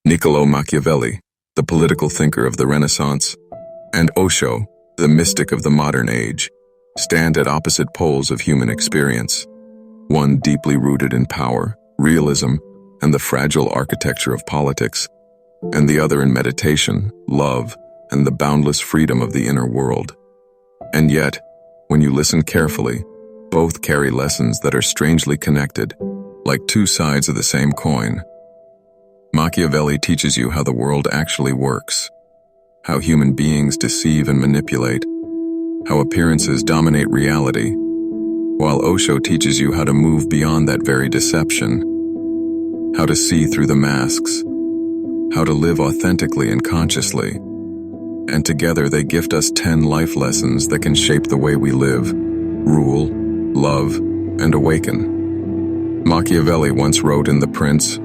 Niccolo Machiavelli, the political thinker of the Renaissance, and Osho, the mystic of the modern age, stand at opposite poles of human experience, one deeply rooted in power, realism, and the fragile architecture of politics, and the other in meditation, love, and the boundless freedom of the inner world. And yet, when you listen carefully, both carry lessons that are strangely connected, like two sides of the same coin. Machiavelli teaches you how the world actually works, how human beings deceive and manipulate, how appearances dominate reality, while Osho teaches you how to move beyond that very deception, how to see through the masks, how to live authentically and consciously. And together they gift us 10 life lessons that can shape the way we live, rule, love, and awaken. Machiavelli once wrote in The Prince,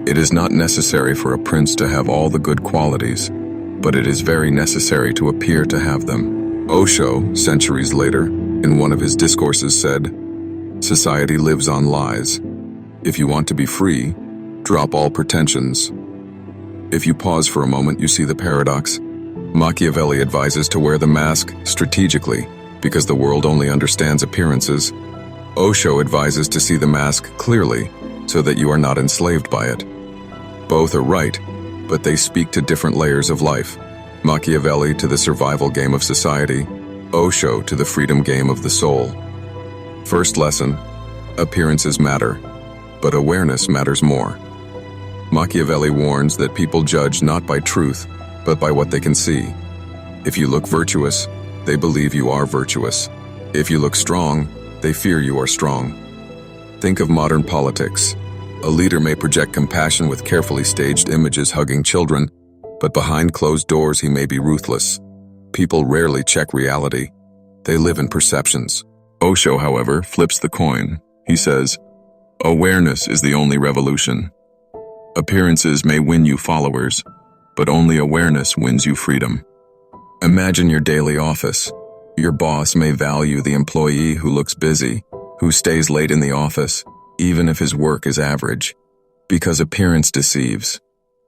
"It is not necessary for a prince to have all the good qualities, but it is very necessary to appear to have them." Osho, centuries later, in one of his discourses said, "Society lives on lies. If you want to be free, drop all pretensions." If you pause for a moment, you see the paradox. Machiavelli advises to wear the mask strategically, because the world only understands appearances. Osho advises to see the mask clearly, so that you are not enslaved by it. Both are right, but they speak to different layers of life. Machiavelli to the survival game of society, Osho to the freedom game of the soul. First lesson: appearances matter, but awareness matters more. Machiavelli warns that people judge not by truth, but by what they can see. If you look virtuous, they believe you are virtuous. If you look strong, they fear you are strong. Think of modern politics. A leader may project compassion with carefully staged images hugging children, but behind closed doors he may be ruthless. People rarely check reality. They live in perceptions. Osho, however, flips the coin. He says, "Awareness is the only revolution. Appearances may win you followers, but only awareness wins you freedom." Imagine your daily office. Your boss may value the employee who looks busy, who stays late in the office, even if his work is average, because appearance deceives.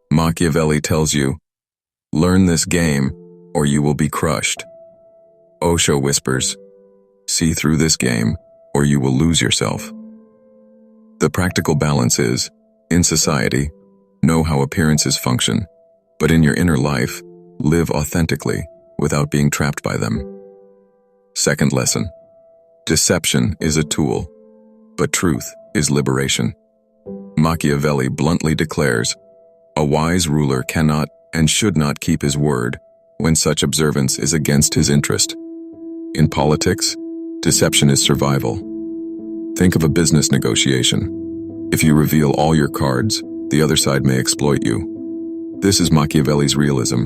Machiavelli tells you, "Learn this game, or you will be crushed." Osho whispers, "See through this game, or you will lose yourself." The practical balance is, in society, know how appearances function, but in your inner life, live authentically without being trapped by them. Second lesson: deception is a tool, but truth is liberation. Machiavelli bluntly declares, "A wise ruler cannot and should not keep his word when such observance is against his interest." In politics, deception is survival. Think of a business negotiation. If you reveal all your cards, the other side may exploit you. This is Machiavelli's realism.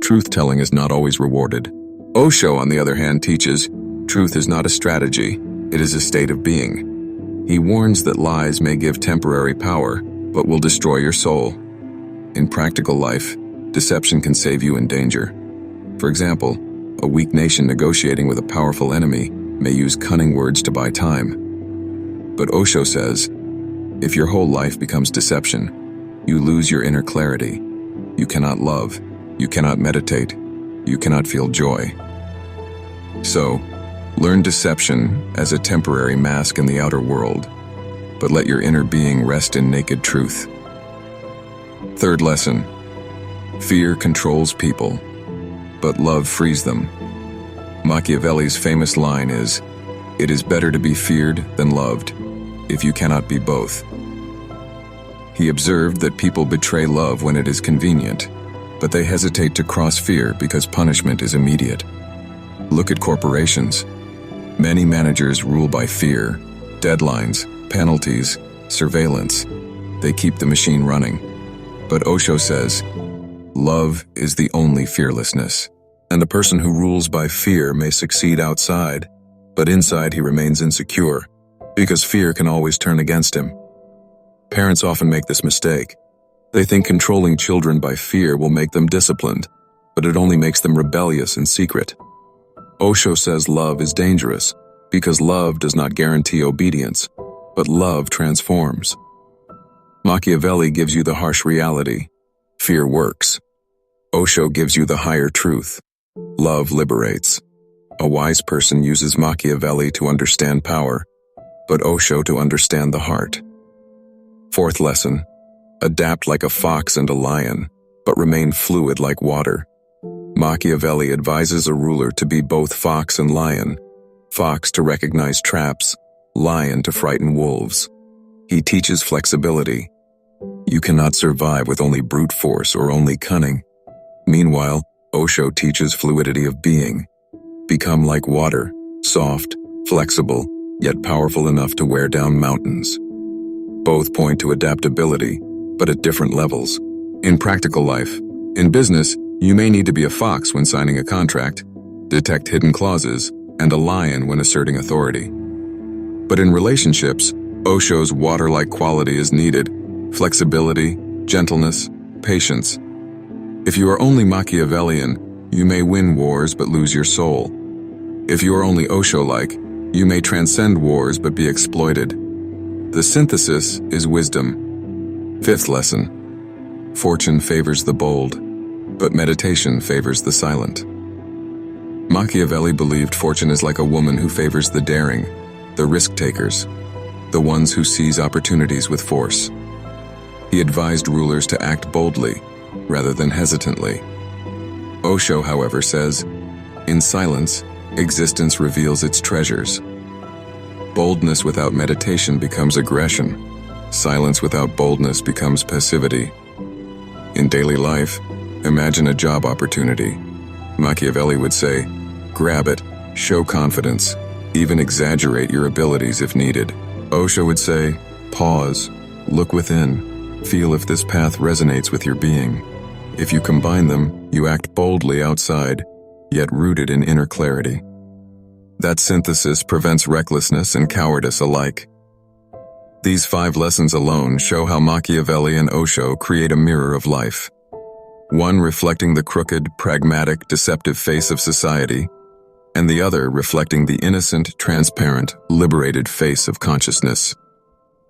Truth-telling is not always rewarded. Osho, on the other hand, teaches, truth is not a strategy, it is a state of being. He warns that lies may give temporary power, but will destroy your soul. In practical life, deception can save you in danger. For example, a weak nation negotiating with a powerful enemy may use cunning words to buy time. But Osho says, if your whole life becomes deception, you lose your inner clarity. You cannot love, you cannot meditate, you cannot feel joy. So, learn deception as a temporary mask in the outer world, but let your inner being rest in naked truth. Third lesson: fear controls people, but love frees them. Machiavelli's famous line is, "It is better to be feared than loved, if you cannot be both." He observed that people betray love when it is convenient, but they hesitate to cross fear because punishment is immediate. Look at corporations. Many managers rule by fear, deadlines, penalties, surveillance. They keep the machine running. But Osho says, love is the only fearlessness. And a person who rules by fear may succeed outside, but inside he remains insecure, because fear can always turn against him. Parents often make this mistake. They think controlling children by fear will make them disciplined, but it only makes them rebellious in secret. Osho says love is dangerous, because love does not guarantee obedience, but love transforms. Machiavelli gives you the harsh reality. Fear works. Osho gives you the higher truth. Love liberates. A wise person uses Machiavelli to understand power, but Osho to understand the heart. Fourth lesson, adapt like a fox and a lion, but remain fluid like water. Machiavelli advises a ruler to be both fox and lion, fox to recognize traps, lion to frighten wolves. He teaches flexibility. You cannot survive with only brute force or only cunning. Meanwhile, Osho teaches fluidity of being. Become like water, soft, flexible, yet powerful enough to wear down mountains. Both point to adaptability, but at different levels. In practical life, in business, you may need to be a fox when signing a contract, detect hidden clauses, and a lion when asserting authority. But in relationships, Osho's water-like quality is needed: flexibility, gentleness, patience. If you are only Machiavellian, you may win wars but lose your soul. If you are only Osho-like, you may transcend wars but be exploited. The synthesis is wisdom. Fifth lesson. Fortune favors the bold, but meditation favors the silent. Machiavelli believed fortune is like a woman who favors the daring, the risk-takers, the ones who seize opportunities with force. He advised rulers to act boldly, rather than hesitantly. Osho, however, says, in silence, existence reveals its treasures. Boldness without meditation becomes aggression. Silence without boldness becomes passivity. In daily life, imagine a job opportunity. Machiavelli would say, grab it, show confidence, even exaggerate your abilities if needed. Osho would say, pause, look within, feel if this path resonates with your being. If you combine them, you act boldly outside, yet rooted in inner clarity. That synthesis prevents recklessness and cowardice alike. These 5 lessons alone show how Machiavelli and Osho create a mirror of life. One reflecting the crooked, pragmatic, deceptive face of society, and the other reflecting the innocent, transparent, liberated face of consciousness.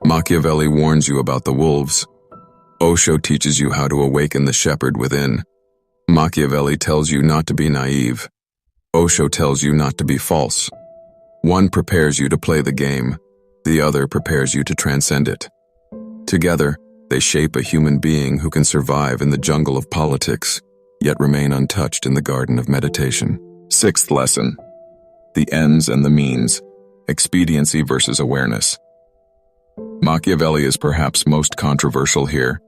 Machiavelli warns you about the wolves. Osho teaches you how to awaken the shepherd within. Machiavelli tells you not to be naive. Osho tells you not to be false. One prepares you to play the game. The other prepares you to transcend it. Together, they shape a human being who can survive in the jungle of politics, yet remain untouched in the garden of meditation. Sixth lesson. The ends and the means. Expediency versus awareness. Machiavelli is perhaps most controversial here,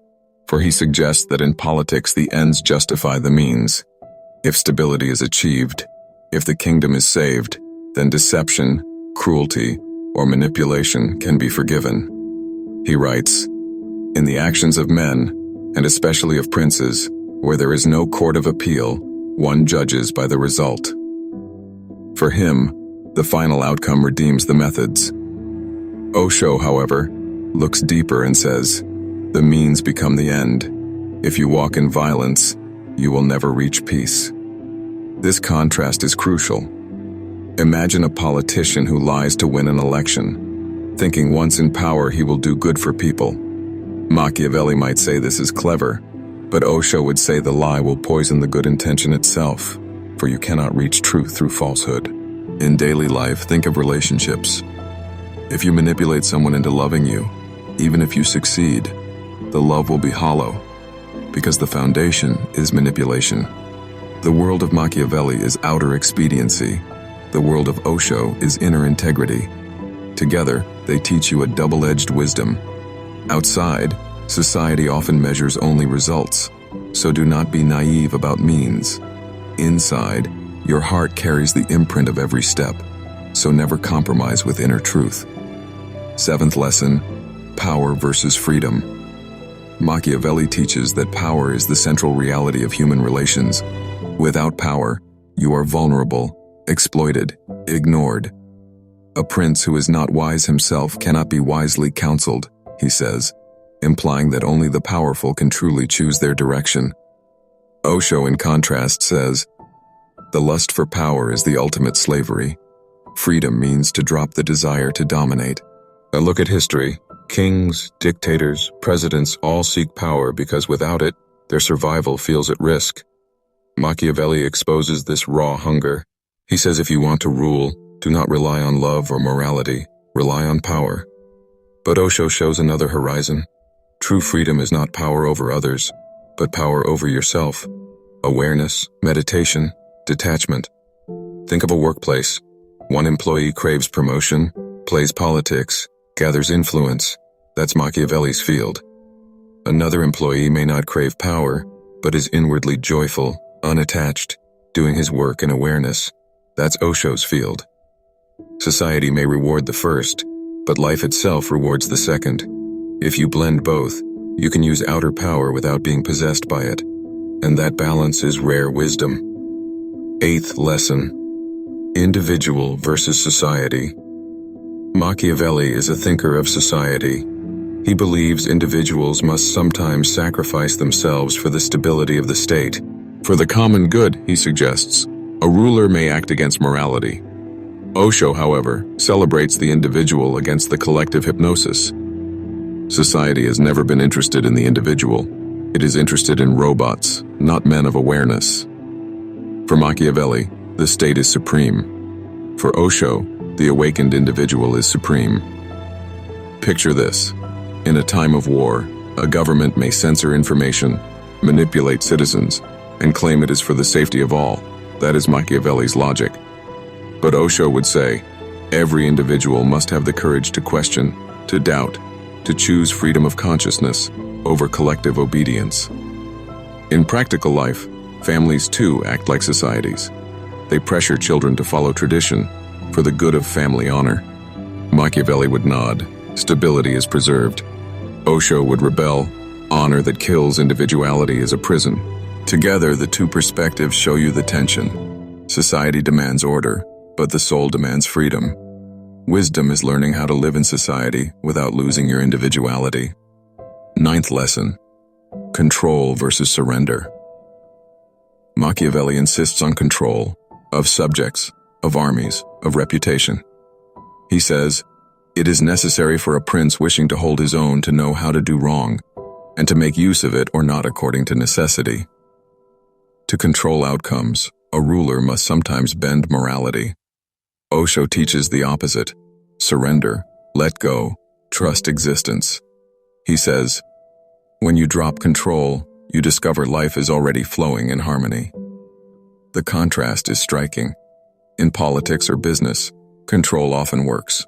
for he suggests that in politics the ends justify the means. If stability is achieved, if the kingdom is saved, then deception, cruelty, or manipulation can be forgiven. He writes, in the actions of men, and especially of princes, where there is no court of appeal, one judges by the result. For him, the final outcome redeems the methods. Osho, however, looks deeper and says, the means become the end. If you walk in violence, you will never reach peace. This contrast is crucial. Imagine a politician who lies to win an election, thinking once in power he will do good for people. Machiavelli might say this is clever, but Osho would say the lie will poison the good intention itself, for you cannot reach truth through falsehood. In daily life, think of relationships. If you manipulate someone into loving you, even if you succeed, the love will be hollow, because the foundation is manipulation. The world of Machiavelli is outer expediency. The world of Osho is inner integrity. Together, they teach you a double-edged wisdom. Outside, society often measures only results, so do not be naive about means. Inside, your heart carries the imprint of every step, so never compromise with inner truth. Seventh lesson, power versus freedom. Machiavelli teaches that power is the central reality of human relations. Without power, you are vulnerable, exploited, ignored. A prince who is not wise himself cannot be wisely counseled, he says, implying that only the powerful can truly choose their direction. Osho, in contrast, says, the lust for power is the ultimate slavery. Freedom means to drop the desire to dominate. A look at history. Kings, dictators, presidents all seek power because without it, their survival feels at risk. Machiavelli exposes this raw hunger. He says if you want to rule, do not rely on love or morality, rely on power. But Osho shows another horizon. True freedom is not power over others, but power over yourself. Awareness, meditation, detachment. Think of a workplace. One employee craves promotion, plays politics, gathers influence. That's Machiavelli's field. Another employee may not crave power, but is inwardly joyful, unattached, doing his work in awareness. That's Osho's field. Society may reward the first, but life itself rewards the second. If you blend both, you can use outer power without being possessed by it. And that balance is rare wisdom. 8th lesson: individual versus society. Machiavelli is a thinker of society. He believes individuals must sometimes sacrifice themselves for the stability of the state. For the common good, he suggests, a ruler may act against morality. Osho, however, celebrates the individual against the collective hypnosis. Society has never been interested in the individual. It is interested in robots, not men of awareness. For Machiavelli, the state is supreme. For Osho, the awakened individual is supreme. Picture this. In a time of war, a government may censor information, manipulate citizens, and claim it is for the safety of all. That is Machiavelli's logic. But Osho would say, every individual must have the courage to question, to doubt, to choose freedom of consciousness over collective obedience. In practical life, families too act like societies. They pressure children to follow tradition for the good of family honor. Machiavelli would nod, stability is preserved. Osho would rebel, honor that kills individuality is a prison. Together, the two perspectives show you the tension. Society demands order, but the soul demands freedom. Wisdom is learning how to live in society without losing your individuality. 9th lesson: control versus surrender. Machiavelli insists on control of subjects, of armies, of reputation. He says, it is necessary for a prince wishing to hold his own to know how to do wrong, and to make use of it or not according to necessity. To control outcomes, a ruler must sometimes bend morality. Osho teaches the opposite: surrender, let go, trust existence. He says, when you drop control, you discover life is already flowing in harmony. The contrast is striking. In politics or business, control often works.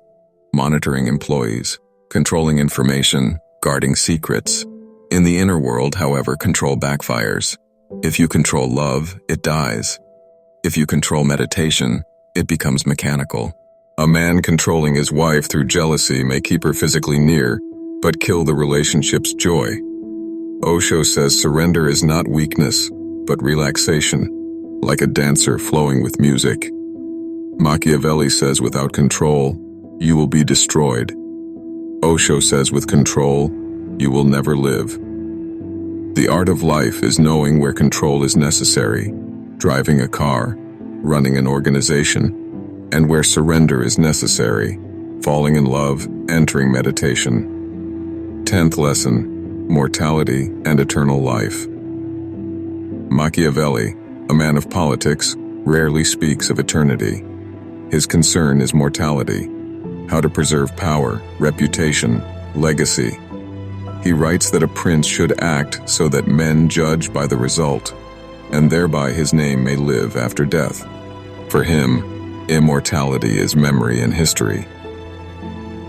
Monitoring employees, controlling information, guarding secrets. In the inner world, however, control backfires. If you control love, it dies. If you control meditation, it becomes mechanical. A man controlling his wife through jealousy may keep her physically near, but kill the relationship's joy. Osho says surrender is not weakness, but relaxation, like a dancer flowing with music. Machiavelli says without control, you will be destroyed. Osho says with control, you will never live. The art of life is knowing where control is necessary, driving a car, running an organization, and where surrender is necessary, falling in love, entering meditation. 10th lesson: mortality and eternal life. Machiavelli, a man of politics, rarely speaks of eternity. His concern is mortality, how to preserve power, reputation, legacy. He writes that a prince should act so that men judge by the result, and thereby his name may live after death. For him, immortality is memory and history.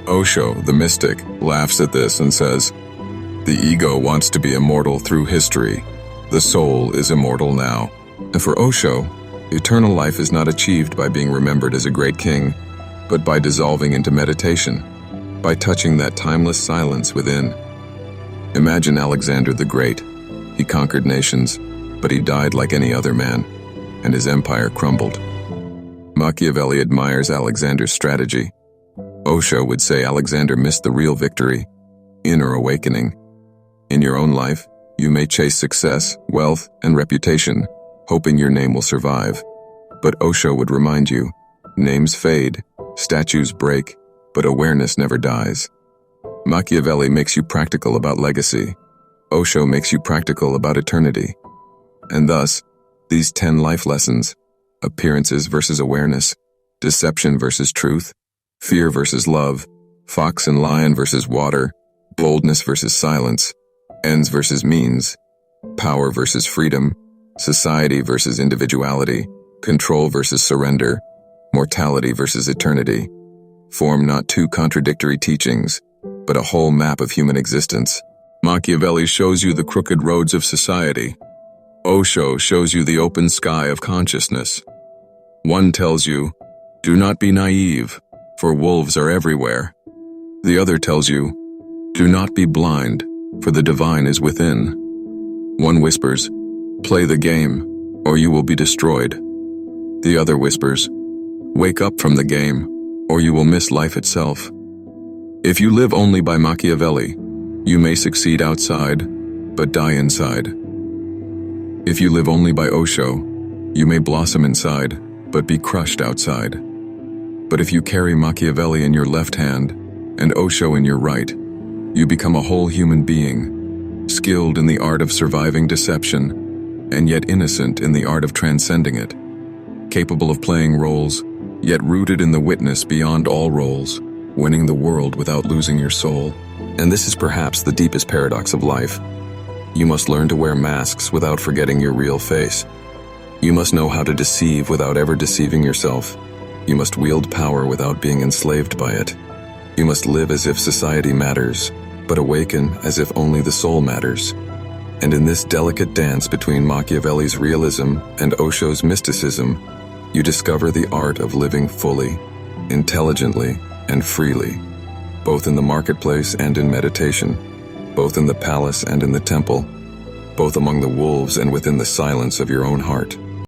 Osho, the mystic, laughs at this and says, the ego wants to be immortal through history. The soul is immortal now. And for Osho, eternal life is not achieved by being remembered as a great king, but by dissolving into meditation, by touching that timeless silence within. Imagine Alexander the Great. He conquered nations, but he died like any other man, and his empire crumbled. Machiavelli admires Alexander's strategy. Osho would say Alexander missed the real victory, inner awakening. In your own life, you may chase success, wealth, and reputation, hoping your name will survive. But Osho would remind you, names fade, statues break, but awareness never dies. Machiavelli makes you practical about legacy. Osho makes you practical about eternity. And thus, these 10 life lessons, appearances versus awareness, deception versus truth, fear versus love, fox and lion versus water, boldness versus silence, ends versus means, power versus freedom, society versus individuality, control versus surrender, mortality versus eternity, form not two contradictory teachings, but a whole map of human existence. Machiavelli shows you the crooked roads of society. Osho shows you the open sky of consciousness. One tells you, do not be naive, for wolves are everywhere. The other tells you, do not be blind, for the divine is within. One whispers, play the game, or you will be destroyed. The other whispers, wake up from the game, or you will miss life itself. If you live only by Machiavelli, you may succeed outside, but die inside. If you live only by Osho, you may blossom inside, but be crushed outside. But if you carry Machiavelli in your left hand and Osho in your right, you become a whole human being, skilled in the art of surviving deception, and yet innocent in the art of transcending it, capable of playing roles, yet rooted in the witness beyond all roles, winning the world without losing your soul. And this is perhaps the deepest paradox of life. You must learn to wear masks without forgetting your real face. You must know how to deceive without ever deceiving yourself. You must wield power without being enslaved by it. You must live as if society matters, but awaken as if only the soul matters. And in this delicate dance between Machiavelli's realism and Osho's mysticism, you discover the art of living fully, intelligently, and freely, both in the marketplace and in meditation, both in the palace and in the temple, both among the wolves and within the silence of your own heart.